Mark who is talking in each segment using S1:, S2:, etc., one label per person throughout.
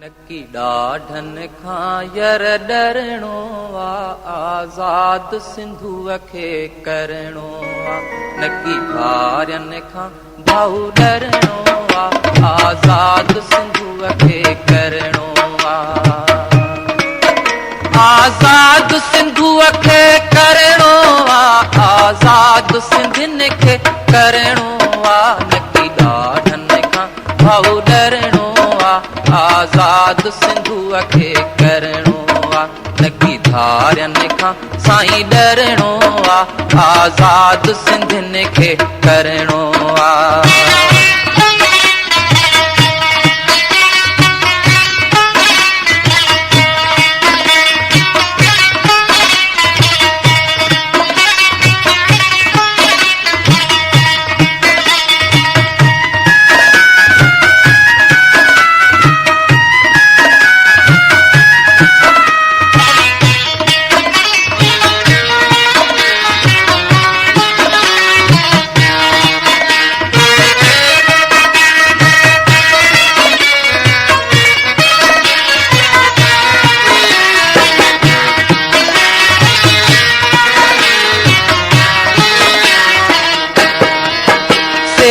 S1: नकी ॾाढन खां यर डरणो आ, आज़ाद सिंधुअ खे करणो आ। नकी भारियन खां भाऊ डरणो आ, आज़ाद सिंधुअ खे करणो आ। आज़ाद सिंधुअ खे करणो आ, आज़ाद सिंधिन खे करणो आ। नकी ॾाढन खां भाऊ डरणो आ, आज़ाद सिंधुअ खे करणो आ। नकी धारियन खां साईं डरणो आ, आज़ाद सिंधिन खे करणो आ।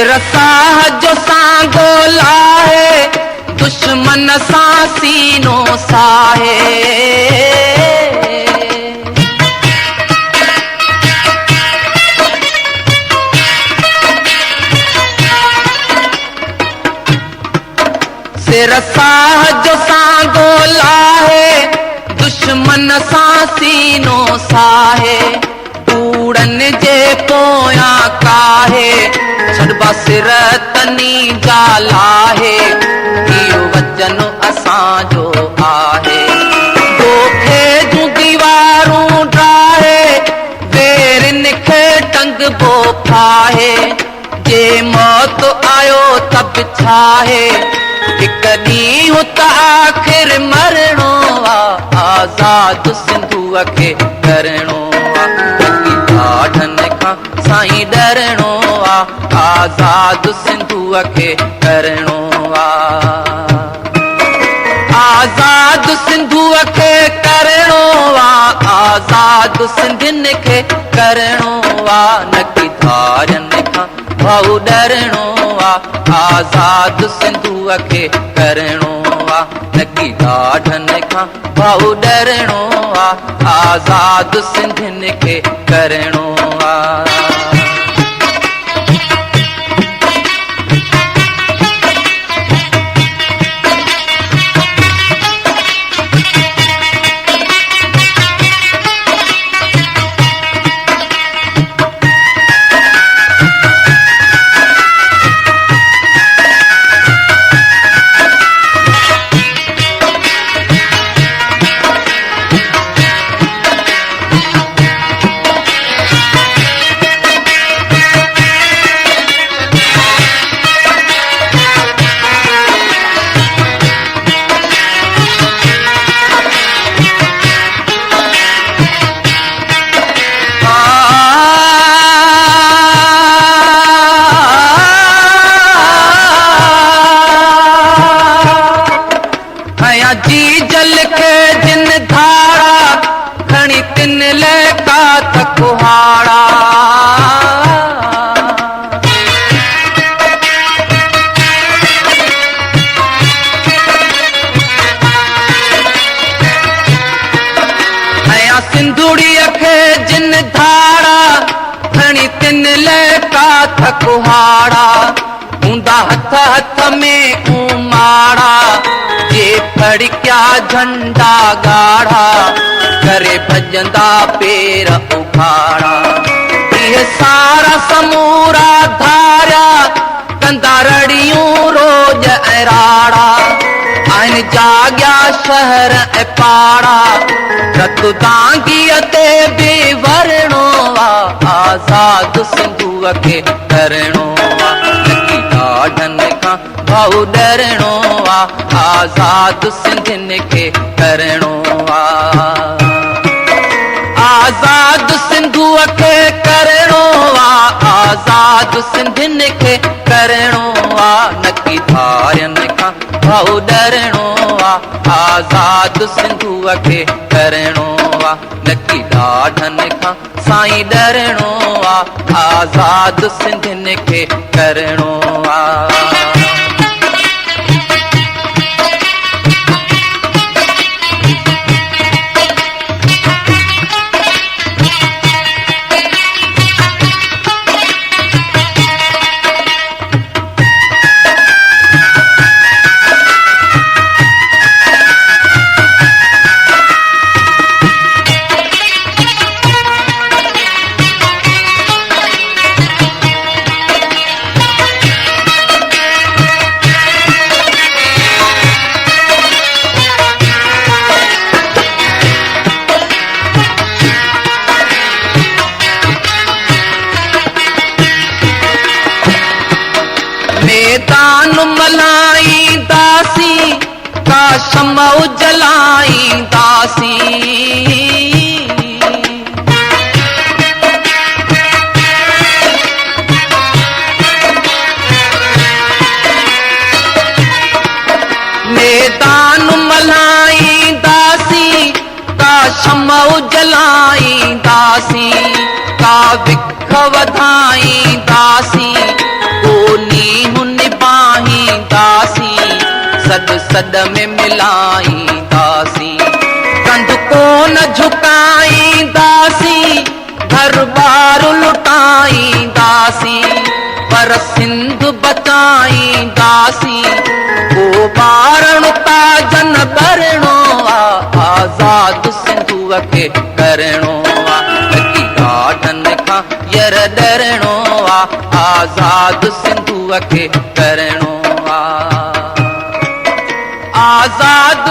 S1: रसाह जो सांगो लाहे, दुश्मन सां सीनो साहे। रसाह जो सांगो लाहे, दुश्मन सां सीनो साहे। कूड़न जे पोयां काहे, छॾबा सिर तनी जा लाहे। इहो वचन असांजो आहे। दोखे जूं दीवारूं ड्राहे, वेरनि खे टंगबो फाहे। जे मौत आयो त बिछाहे, हिक ॾींहुं त आख़िर मरणो आ। आज़ाद सिंधुअ खे करणो आ, ॾाढन खां साईं डरणो आ। आज़ाद सिंधुअ खे करणो आ, आज़ाद सिंधुअ खे करणो आ। आज़ाद सिंधिन खे करणो आ। नकी धारियन खां भाऊ डरणो आ, आज़ाद सिंधुअ खे करणो आ। नकी ॾाढन खां भाऊ डरणो आ, आज़ाद सिंधिन खे करणो आ। जी जल के जिन धारा, खणी तिन लेका त कुहाड़ा। ऐं सिंधुड़ीअ खे जिन धारा, खणी तिन लेका त कुहाड़ा। हूंदा हथ हथ में उमाड़ा, जे फड़किया झंडा गाढ़ा। करे भजंदा पेर उखाड़ा, इहे सारा समूरा धारिया। कंदा रड़ियूं रोज ऐं राड़ा, आहिनि जाॻिया शहर ऐं पाड़ा। रतु दांगीअ ते बि वरणो आ, आज़ाद सिंधुअ खे करणो आ। नकी ॾाढन खां भाऊ डरणो आ, आज़ाद सिंधिन खे करणो आ। आज़ाद सिंधुअ खे करणो आ, आज़ाद आज़ाद सिंधियुनि खे करणो आ, नकी धारियनि खां भाऊ डरणो आ। आज़ाद सिंधुअ खे करणो आ, नकी ॾाढनि खां साईं डरणो आ। आज़ाद सिंधियुनि खे करणो आ। मैदान मल्हाईंदासीं, काशम जलाईंदासीं। मैदान मल्हाईंदासीं, काशम जलाईंदासीं। का विख वधाईंदासीं, सद सद में मिलाईंदासीं। कंध कोन झुकाईंदासीं, घर बार लुटाईंदासीं। पर सिंध बचाईंदासीं, को ॿारण ताजन भरणो आ। आज़ाद सिंधुअ खे करणो आ, नकी ॾाढनि खां यर डरणो आ। आज़ाद सिंधुअ खे करणो आ। आज़ाद